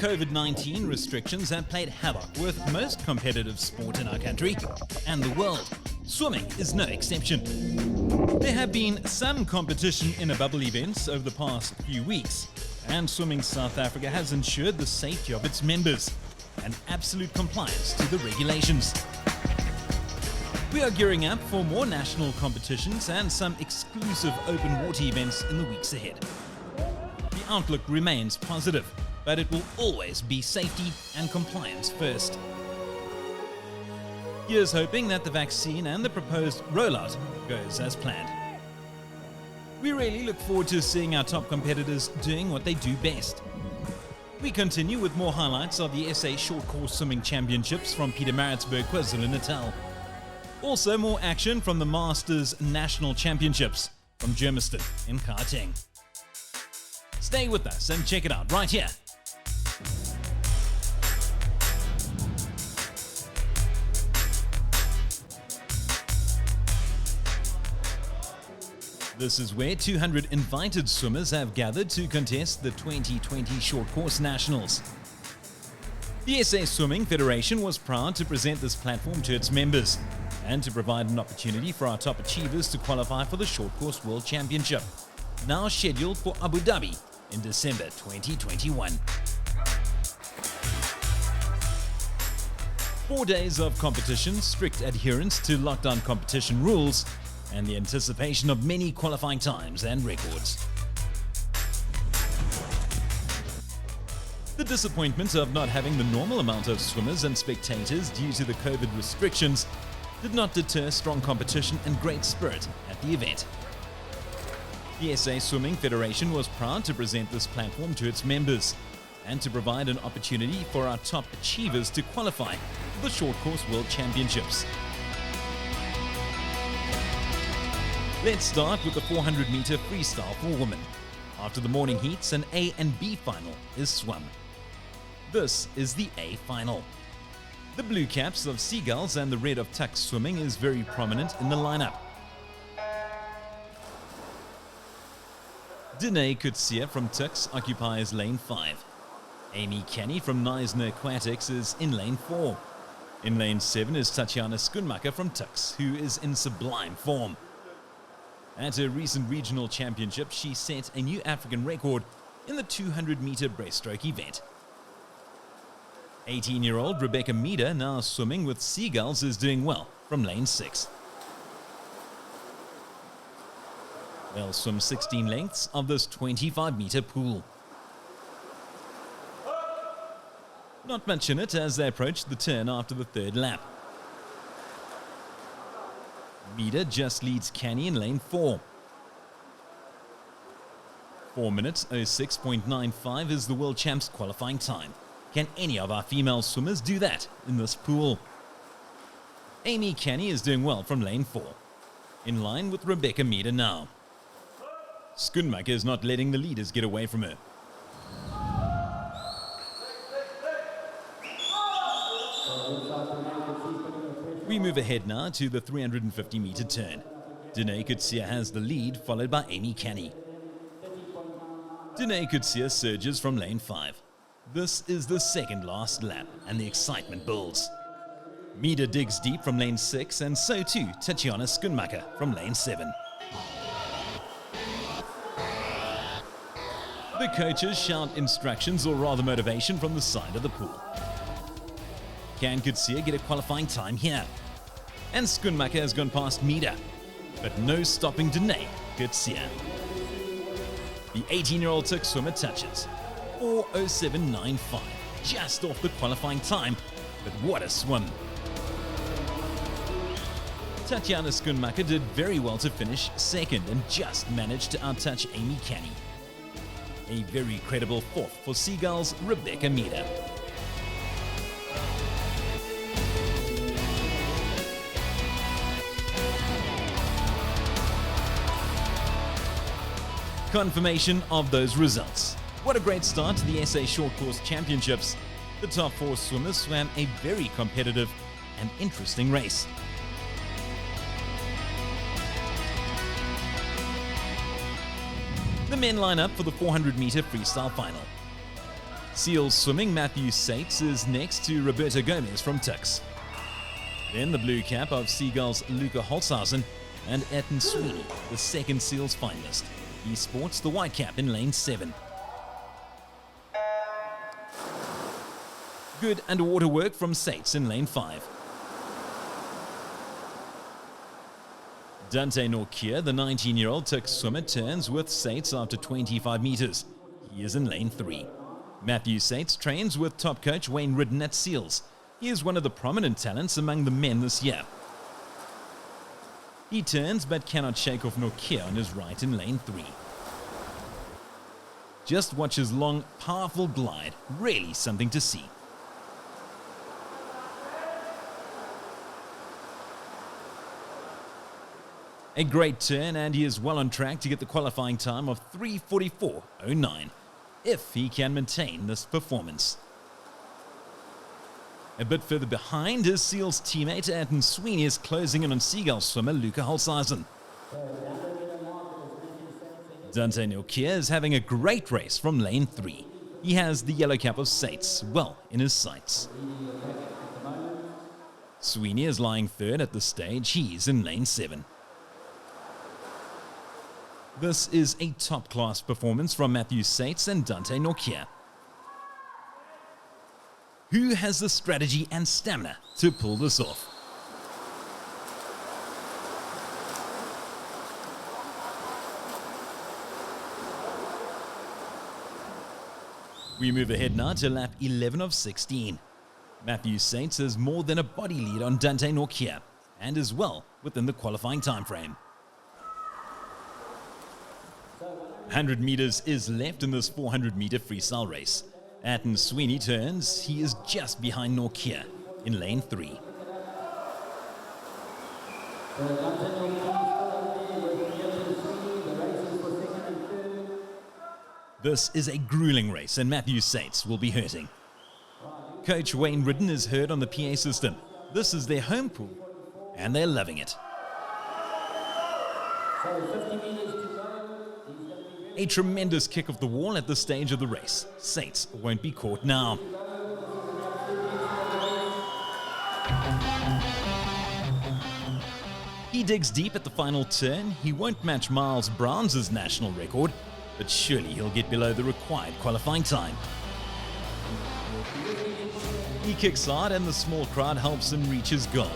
COVID-19 restrictions have played havoc with most competitive sport in our country and the world. Swimming is no exception. There have been some competition in a bubble events over the past few weeks, and Swimming South Africa has ensured the safety of its members and absolute compliance to the regulations. We are gearing up for more national competitions and some exclusive open water events in the weeks ahead. The outlook remains positive, but it will always be safety and compliance first. Here's hoping that the vaccine and the proposed rollout goes as planned. We really look forward to seeing our top competitors doing what they do best. We continue with more highlights of the SA Short Course Swimming Championships from Pietermaritzburg, KwaZulu-Natal. Also more action from the Masters National Championships from Germiston in Gauteng. Stay with us and check it out right here. This is where 200 invited swimmers have gathered to contest the 2020 Short Course Nationals. The SA Swimming Federation was proud to present this platform to its members and to provide an opportunity for our top achievers to qualify for the Short Course World Championship, now scheduled for Abu Dhabi in December 2021. 4 days of competition, strict adherence to lockdown competition rules, and the anticipation of many qualifying times and records. The disappointment of not having the normal amount of swimmers and spectators due to the COVID restrictions did not deter strong competition and great spirit at the event. The SA Swimming Federation was proud to present this platform to its members and to provide an opportunity for our top achievers to qualify for the Short Course World Championships. Let's start with the 400-meter freestyle for women. After the morning heats, an A and B final is swum. This is the A final. The blue caps of Seagulls and the red of Tuks Swimming is very prominent in the lineup. Danae Kutsia from Tuks occupies lane 5. Amy Kenny from Neisner Aquatics is in lane 4. In lane 7 is Tatiana Schoenmaker from Tuks, who is in sublime form. At a recent regional championship, she set a new African record in the 200-meter breaststroke event. 18-year-old Rebecca Meader, now swimming with Seagulls, is doing well from lane 6. They'll swim 16 lengths of this 25-meter pool. Not much in it as they approach the turn after the third lap. Meader just leads Canny in lane 4. 4 minutes 06.95 is the world champs qualifying time. Can any of our female swimmers do that in this pool? Amy Canny is doing well from lane 4, in line with Rebecca Meader now. Schoenmaker is not letting the leaders get away from her. We move ahead now to the 350-meter turn. Danae Kutsia has the lead, followed by Amy Canny. Danae Kutsia surges from lane 5. This is the second last lap, and the excitement builds. Meader digs deep from lane 6, and so too Tatiana Schoenmaker from lane 7. The coaches shout instructions, or rather motivation, from the side of the pool. Can Kutsia get a qualifying time here? And Schoenmaker has gone past Meader, but no stopping Danae Kutsia. The 18-year-old Tuks swimmer touches 4:07.95, just off the qualifying time, but what a swim. Tatiana Schoenmaker did very well to finish second and just managed to outtouch Amy Canny. A very credible fourth for Seagulls' Rebecca Meader. Confirmation of those results. What a great start to the SA Short Course Championships. The top 4 swimmers swam a very competitive and interesting race. The men line up for the 400-meter freestyle final. Seals swimming, Matthew Sates is next to Roberto Gomez from Tux. Then the blue cap of Seagulls Luca Holzhausen and Ayrton Sweeney, the second Seals finalist. He sports the white cap in lane 7. Good underwater work from Sates in lane 5. Dante Norkier, the 19-year-old Tux swimmer, turns with Sates after 25 meters. He is in lane 3. Matthew Sates trains with top coach Wayne Ridden at Seals. He is one of the prominent talents among the men this year. He turns but cannot shake off Norkier on his right in lane 3. Just watch his long, powerful glide. Really something to see. A great turn, and he is well on track to get the qualifying time of 3:44.09, if he can maintain this performance. A bit further behind, his Seals teammate Ayrton Sweeney is closing in on Seagull swimmer Luca Holzhausen. Dante Norkier is having a great race from lane 3. He has the yellow cap of Sates well in his sights. Sweeney is lying third at this stage. He's in lane 7. This is a top-class performance from Matthew Sates and Dante Norkier. Who has the strategy and stamina to pull this off? We move ahead now to lap 11 of 16. Matthew Sates has more than a body lead on Dante Norkier and is well within the qualifying time frame. 100 meters is left in this 400-meter freestyle race. Ayrton Sweeney turns. He is just behind Norkier in lane 3. This is a grueling race, and Matthew Sates will be hurting. Coach Wayne Ridden is heard on the PA system. This is their home pool, and they're loving it. A tremendous kick off the wall at this stage of the race. Sates won't be caught now. He digs deep at the final turn. He won't match Miles Brown's national record, but surely he'll get below the required qualifying time. He kicks hard and the small crowd helps him reach his goal.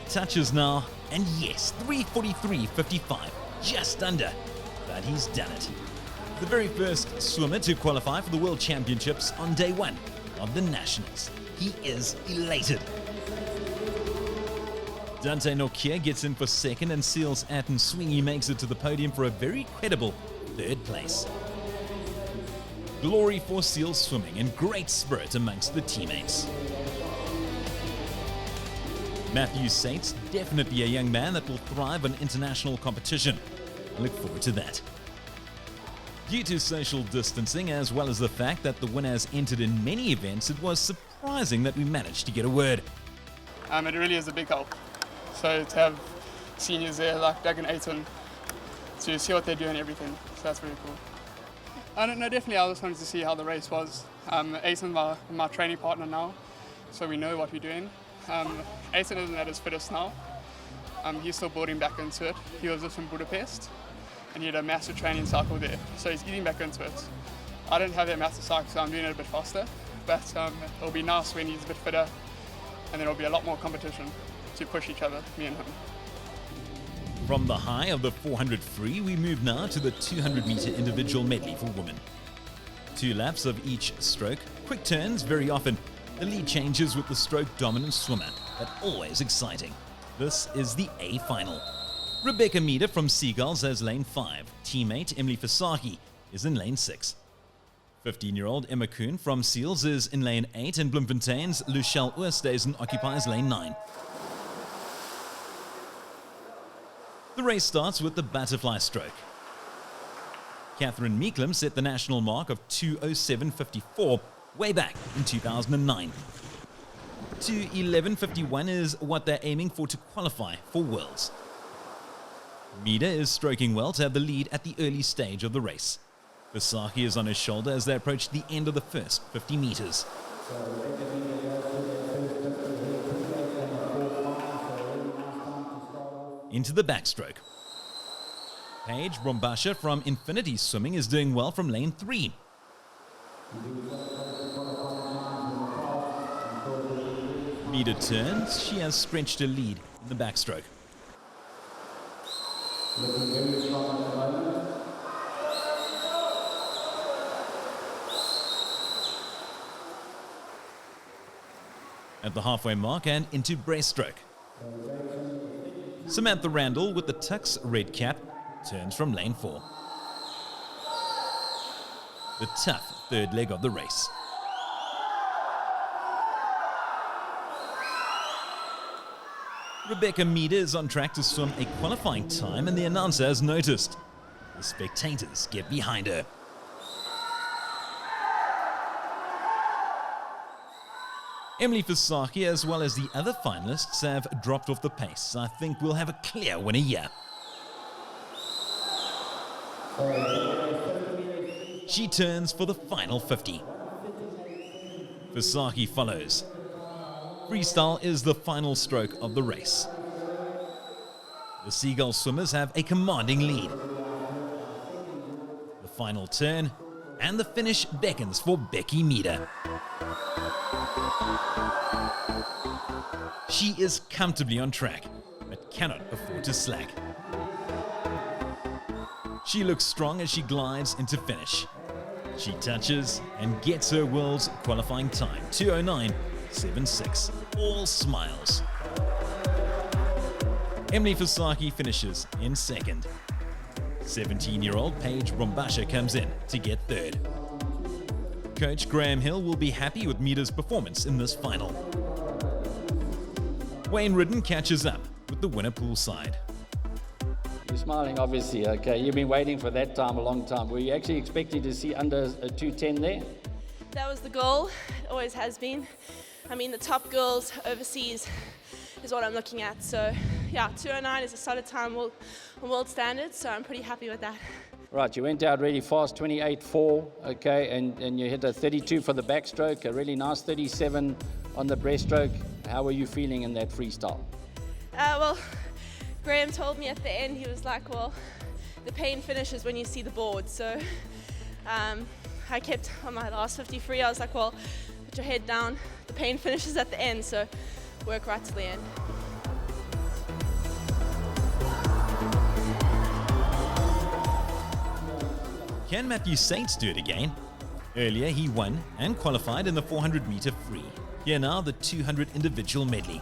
Touches now. And yes, 3:43.55, just under, but he's done it. The very first swimmer to qualify for the World Championships on day 1 of the Nationals. He is elated. Dante Norkier gets in for second, and Seals Ayrton Sweeney makes it to the podium for a very credible 3rd place. Glory for Seals swimming and great spirit amongst the teammates. Matthew Sates, definitely a young man that will thrive on international competition. I look forward to that. Due to social distancing, as well as the fact that the winner has entered in many events, it was surprising that we managed to get a word. It really is a big help. So to have seniors there like Doug and Ayrton, to see what they do and everything, so that's really cool. I don't know, definitely I just wanted to see how the race was. Ayrton's my training partner now, so we know what we're doing. Ayrton isn't at his fittest now. He's still building back into it. He was just in Budapest and he had a massive training cycle there, so he's getting back into it. I don't have that massive cycle, so I'm doing it a bit faster, but it'll be nice when he's a bit fitter, and there will be a lot more competition to push each other, me and him. From the high of the 400 free, we move now to the 200-meter individual medley for women. 2 laps of each stroke, quick turns very often. The lead changes with the stroke-dominant swimmer, but always exciting. This is the A final. Rebecca Meader from Seagulls has lane 5. Teammate Emily Fasaki is in lane 6. 15-year-old Emma Kuhn from Seals is in lane 8, and Bloemfontein's Luchelle Oosthuizen occupies lane 9. The race starts with the butterfly stroke. Catherine Meeklem set the national mark of 2:07.54 way back in 2009. 2:11.51 is what they're aiming for to qualify for Worlds. Meader is stroking well to have the lead at the early stage of the race. Visaki is on his shoulder as they approach the end of the first 50 meters. Into the backstroke. Paige Brombasha from Infinity Swimming is doing well from lane 3. Meter turns, she has stretched her lead in the backstroke. At the halfway mark and into breaststroke. Samantha Randall with the Tux red cap turns from lane 4. The tough third leg of the race. Rebecca Meader is on track to swim a qualifying time, and the announcer has noticed. The spectators get behind her. Emily Visaki, as well as the other finalists, have dropped off the pace. I think we'll have a clear winner here. She turns for the final 50. Visaki follows. Freestyle is the final stroke of the race. The Seagull swimmers have a commanding lead. The final turn, and the finish beckons for Becky Meader. She is comfortably on track, but cannot afford to slack. She looks strong as she glides into finish. She touches and gets her world's qualifying time, 2:09.76. All smiles. Emily Visaki finishes in second. 17-year-old Paige Brombasha comes in to get third. Coach Graham Hill will be happy with Meader's performance in this final. Wayne Ridden catches up with the winner poolside. You're smiling, obviously. Okay, you've been waiting for that time a long time. Were you actually expecting to see under a 2:10 there? That was the goal. It always has been. I mean, the top girls overseas is what I'm looking at. So, yeah, 2:09 is a solid time on world standards, so I'm pretty happy with that. Right, you went out really fast, 28.4, okay, and you hit a 32 for the backstroke, a really nice 37 on the breaststroke. How were you feeling in that freestyle? Well, Graham told me at the end, he was like, well, the pain finishes when you see the board. So I kept on my last 50 free. I was like, well, put your head down. The pain finishes at the end, so work right to the end. Can Matthew Saints do it again? Earlier he won and qualified in the 400-meter free. Here now the 200 individual medley.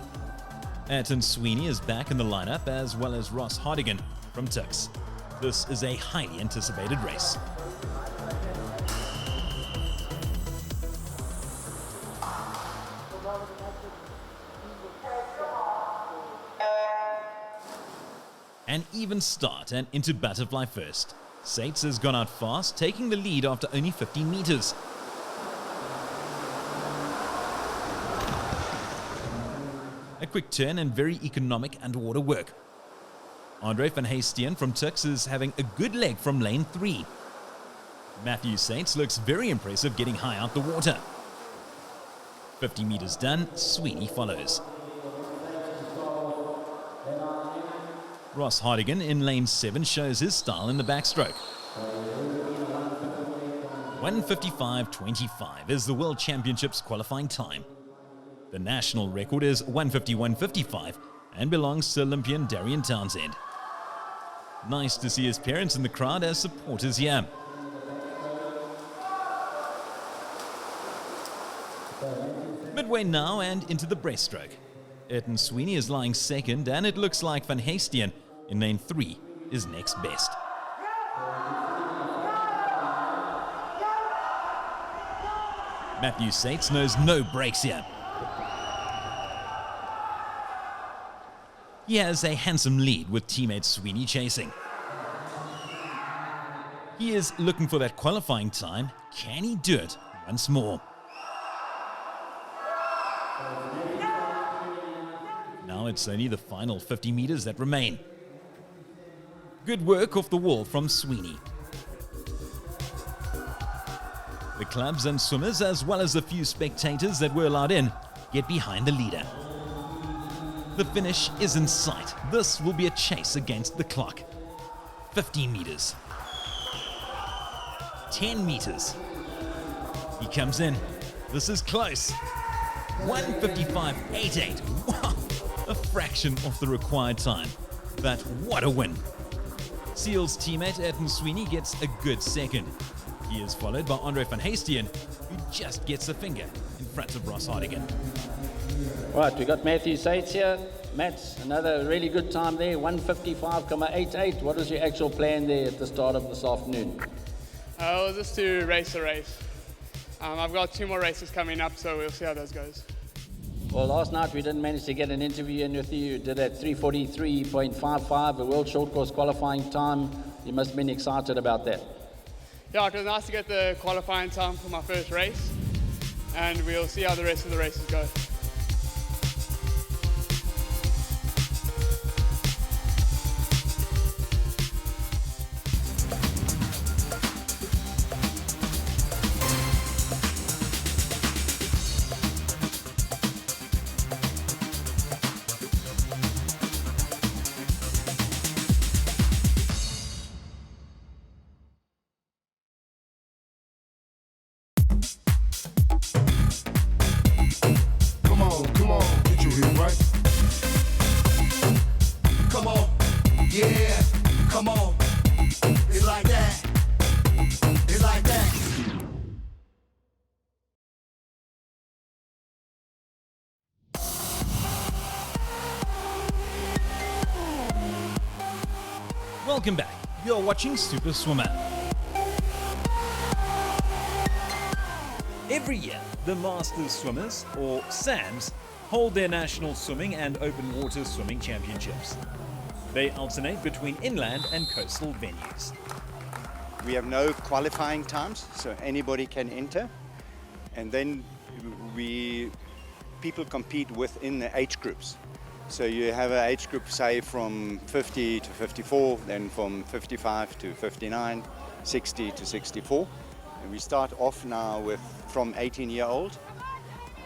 Ayrton Sweeney is back in the lineup, as well as Ross Hardigan from Tux. This is a highly anticipated race. An even start and into butterfly first. Sates has gone out fast, taking the lead after only 15 meters. A quick turn and very economic underwater work. Andre van Heestien from Tux is having a good leg from lane 3. Matthew Saints looks very impressive getting high out the water. 50 meters done, Sweeney follows. Ross Hardigan in lane 7 shows his style in the backstroke. 1:55.25 is the World Championships qualifying time. The national record is 1:51.55 and belongs to Olympian Darian Townsend. Nice to see his parents in the crowd as supporters here. Midway now and into the breaststroke. Ayrton Sweeney is lying second, and it looks like Van Heestien in lane 3 is next best. Matthew Sates knows no breaks here. He has a handsome lead with teammate Sweeney chasing. He is looking for that qualifying time. Can he do it once more? Now it's only the final 50 meters that remain. Good work off the wall from Sweeney. The clubs and swimmers, as well as a few spectators that were allowed in, get behind the leader. The finish is in sight. This will be a chase against the clock. 15 meters. 10 meters. He comes in. This is close. 1:55.88. Wow! A fraction of the required time. But what a win. Seal's teammate Ethan Sweeney gets a good second. He is followed by Andre van Heestien, who just gets a finger in front of Ross Hardigan. Right, we got Matthew Sates here. Matt, another really good time there, 1:55.88. What is your actual plan there at the start of this afternoon? Well, just to race a race. I've got 2 more races coming up, so we'll see how those goes. Well, last night we didn't manage to get an interview in with you. You did at 3:43.55, a world short course qualifying time. You must have been excited about that. Yeah, it was nice to get the qualifying time for my first race, and we'll see how the rest of the races go. Come on, get your head right. Come on, yeah, come on. It's like that. It's like that. Welcome back. You're watching Super Swimmer. Every year, the Masters Swimmers, or SAMs, hold their national swimming and open water swimming championships. They alternate between inland and coastal venues. We have no qualifying times, so anybody can enter. And then people compete within the age groups. So you have an age group, say, from 50 to 54, then from 55 to 59, 60 to 64. And we start off now from 18-year-old,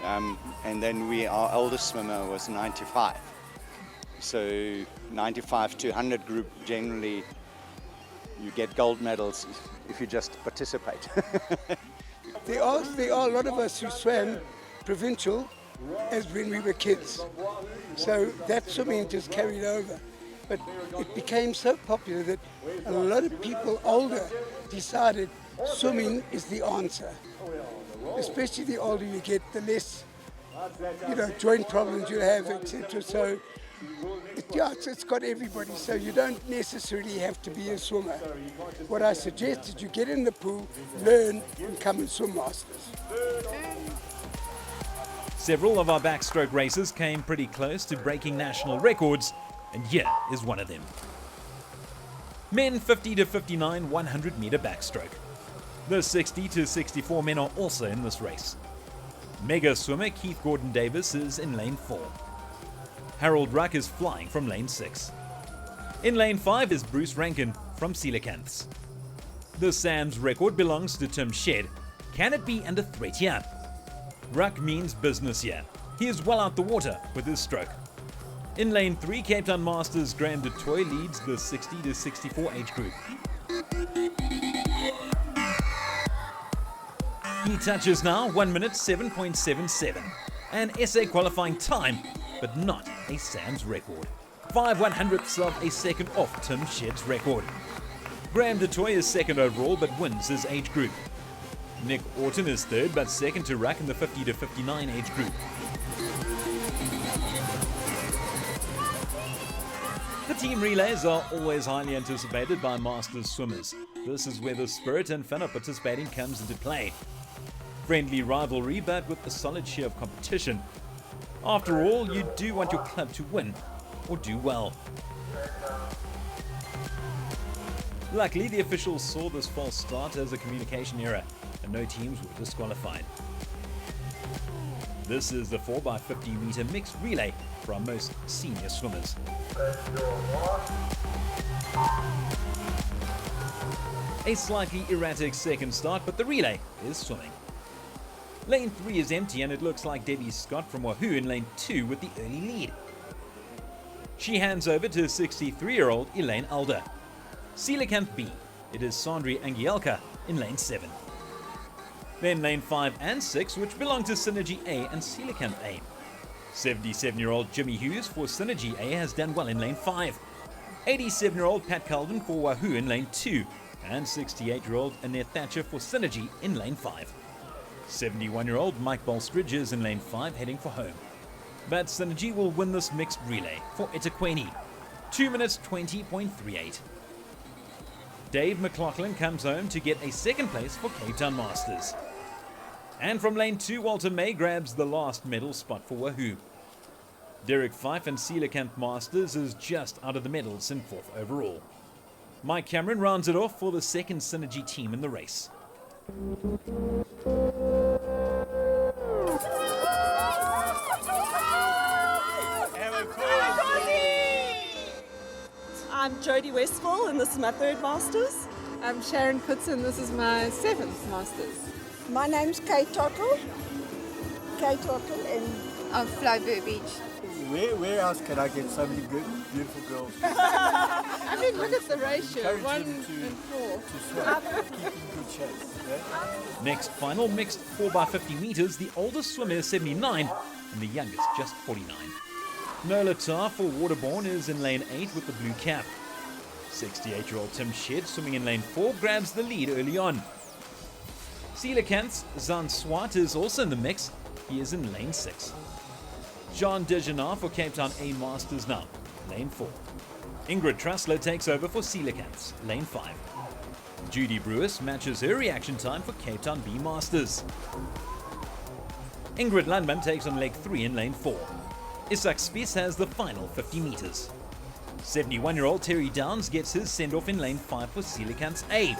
and then our eldest swimmer was 95. So 95 to 100 group, generally you get gold medals if you just participate. There are a lot of us who swam provincial as when we were kids. So that swimming just carried over. But it became so popular that a lot of people older decided swimming is the answer. Especially the older you get, the less, joint problems you have, etc. So, it's got everybody. So you don't necessarily have to be a swimmer. What I suggest is you get in the pool, learn, and come and swim masters. Several of our backstroke races came pretty close to breaking national records, and here is one of them. Men 50 to 59 100 meter backstroke. The 60 to 64 men are also in this race. Mega swimmer Keith Gordon-Davis is in lane 4. Harold Ruck is flying from lane 6. In lane 5 is Bruce Rankin from Coelacanths. The SAM's record belongs to Tim Shedd. Can it be under threat here? Ruck means business here. He is well out the water with his stroke. In lane 3, Cape Town Masters Graham du Toit leads the 60 to 64 age group. He touches now 1 minute 7.77. An SA qualifying time, but not a SAM's record. 5/100ths of a second off Tim Shedd's record. Graham du Toit is second overall but wins his age group. Nick Orton is third but second to Ruck in the 50 to 59 age group. The team relays are always highly anticipated by Masters swimmers. This is where the spirit and fun of participating comes into play. Friendly rivalry, but with a solid share of competition. After all, you do want your club to win or do well. Luckily, the officials saw this false start as a communication error, and no teams were disqualified. This is the 4x50 meter mixed relay for our most senior swimmers. A slightly erratic second start, but the relay is swimming. Lane 3 is empty and it looks like Debbie Scott from Wahoo in lane 2 with the early lead. She hands over to 63-year-old Elaine Alder. Coelacanth B, it is Sandri Angielka in lane 7. Then lane 5 and 6, which belong to Synergy A and Coelacanth A. 77-year-old Jimmy Hughes for Synergy A has done well in lane 5. 87-year-old Pat Calvin for Wahoo in lane 2. And 68-year-old Annette Thatcher for Synergy in lane 5. 71-year-old Mike Bolstridge is in lane 5 heading for home. But Synergy will win this mixed relay for Itaqueni. 2 minutes 20.38. Dave McLaughlin comes home to get a second place for Cape Town Masters. And from lane 2, Walter May grabs the last medal spot for Wahoo. Derek Fife and Coelacanth Masters is just out of the medals in 4th overall. Mike Cameron rounds it off for the second Synergy team in the race. I'm Jodie Westfall and this is my 3rd Masters. I'm Sharon Cootson, this is my 7th Masters. My name's Kate Tottle. And Of Flyboot Beach. Where else can I get so many good, beautiful girls? I mean, look at the ratio, Encourage 1 them and 4. to swim, keep in good shape. Yeah? Next final mixed 4x50 meters, the oldest swimmer is 79 and the youngest just 49. Nola Tar for Waterborne is in lane 8 with the blue cap. 68-year-old Tim Shedd swimming in lane 4 grabs the lead early on. Coelacanth's Zan Swart is also in the mix. He is in lane 6. Jean Dejenar for Cape Town A Masters now, lane 4. Ingrid Trussler takes over for Coelacanth's, lane 5. Judy Brewis matches her reaction time for Cape Town B Masters. Ingrid Landman takes on leg 3 in lane 4. Isak Spies has the final 50 meters. 71-year-old Terry Downs gets his send-off in lane 5 for Coelacanth's A,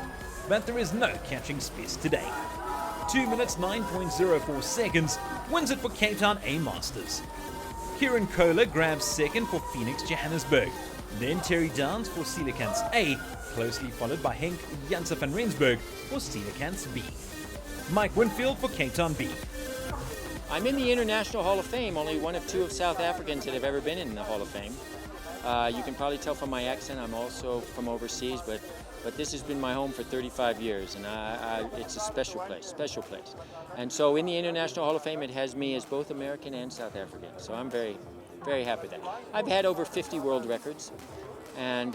but there is no catching Spies today. 2 minutes 9.04 seconds wins it for Cape Town A Masters. Kieran Kohler grabs second for Phoenix Johannesburg. Then Terry Downs for Coelacanth's A, closely followed by Henk Janse van Rensburg for Coelacanth's B. Mike Winfield for Cape Town B. I'm in the International Hall of Fame, only one of 2 of South Africans that have ever been in the Hall of Fame. You can probably tell from my accent I'm also from overseas, but this has been my home for 35 years, and it's a special place. And so in the International Hall of Fame, it has me as both American and South African, so I'm very, very happy with that. I've had over 50 world records, and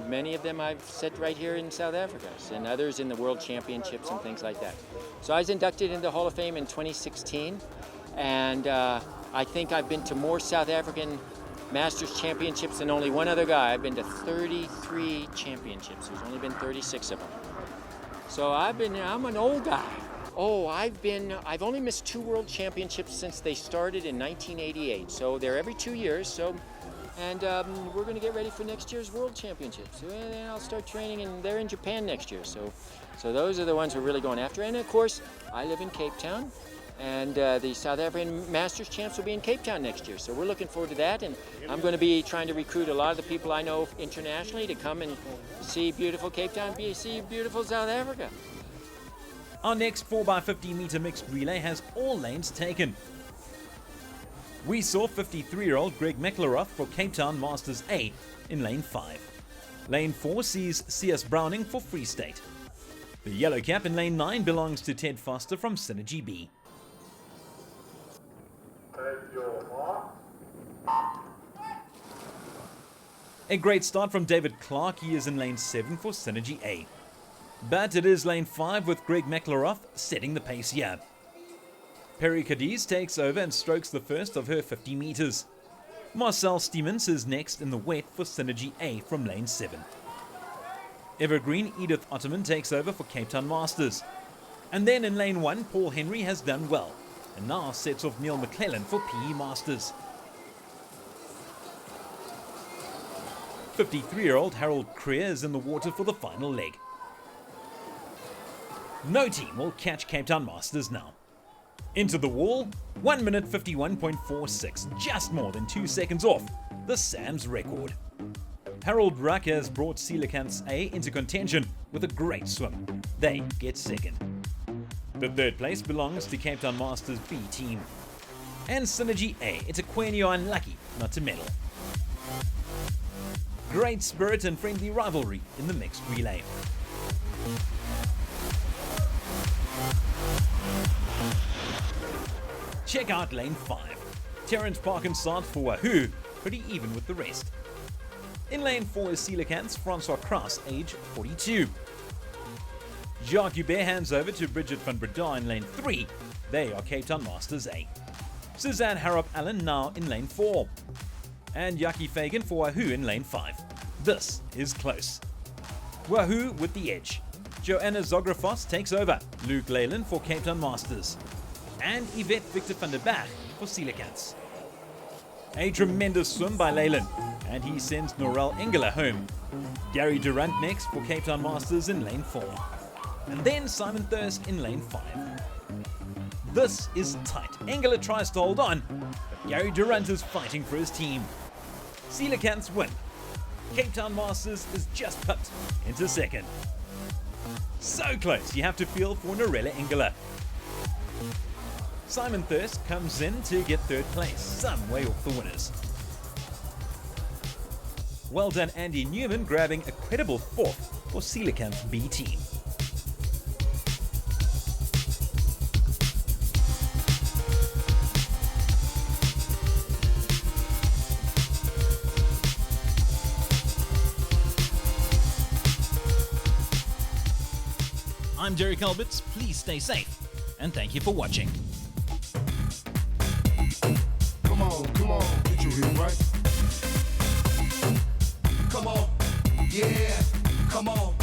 many of them I've set right here in South Africa, and others in the World Championships and things like that. So I was inducted into the Hall of Fame in 2016, and I think I've been to more South African Masters Championships than only one other guy. I've been to 33 championships. There's only been 36 of them. So I'm an old guy. Oh, I've only missed 2 World Championships since they started in 1988. So they're every 2 years. And we're going to get ready for next year's World Championships. And I'll start training, and they're in Japan next year. So those are the ones we're really going after. And of course, I live in Cape Town. And the South African Masters Champs will be in Cape Town next year. So we're looking forward to that. And I'm going to be trying to recruit a lot of the people I know internationally to come and see beautiful Cape Town, see beautiful South Africa. Our next 4x50 meter mixed relay has all lanes taken. We saw 53-year-old Greg Meckleroth for Cape Town Masters A in lane 5. Lane 4 sees C.S. Browning for Free State. The yellow cap in lane 9 belongs to Ted Foster from Synergy B. A great start from David Clark. He is in lane 7 for Synergy A. But it is lane 5 with Greg Meckleroth setting the pace here. Perry Cadiz takes over and strokes the first of her 50 meters. Marcel Stevens is next in the wet for Synergy A from lane 7. Evergreen Edith Ottoman takes over for Cape Town Masters. And then in lane 1, Paul Henry has done well, and now sets off Neil McClellan for PE Masters. 53-year-old Harold Creer is in the water for the final leg. No team will catch Cape Town Masters now. Into the wall, 1 minute 51.46, just more than 2 seconds off the SAMS record. Harold Ruck has brought Coelacanth's A into contention with a great swim. They get second. The third place belongs to Cape Town Masters B team. And Synergy A, it's a Quenio unlucky not to medal. Great spirit and friendly rivalry in the mixed relay. Check out lane 5. Terrence Parkinson for Wahoo, pretty even with the rest. In lane 4 is Coelacanth's Francois Kraus, age 42. Jacques Hubert hands over to Bridget van Breda in lane 3. They are Cape Town Masters A. Suzanne Harrop Allen now in lane 4. And Yaki Fagan for Wahoo in lane 5. This is close. Wahoo with the edge. Joanna Zografos takes over. Luke Leyland for Cape Town Masters. And Yvette Victor van der Berg for Coelacanths. A tremendous swim by Leyland, and he sends Norel Engler home. Gary Durant next for Cape Town Masters in lane 4. And then Simon Thirst in lane 5. This is tight. Engler tries to hold on, but Gary Durant is fighting for his team. Coelacanths win. Cape Town Masters is just pipped into second. So close, you have to feel for Norella Engler. Simon Thirst comes in to get third place, some way off the winners. Well done Andy Newman grabbing a credible fourth for Coelacanth B team. I'm Jerry Calverts, please stay safe, and thank you for watching. Come on, get your head right. Come on, yeah, come on.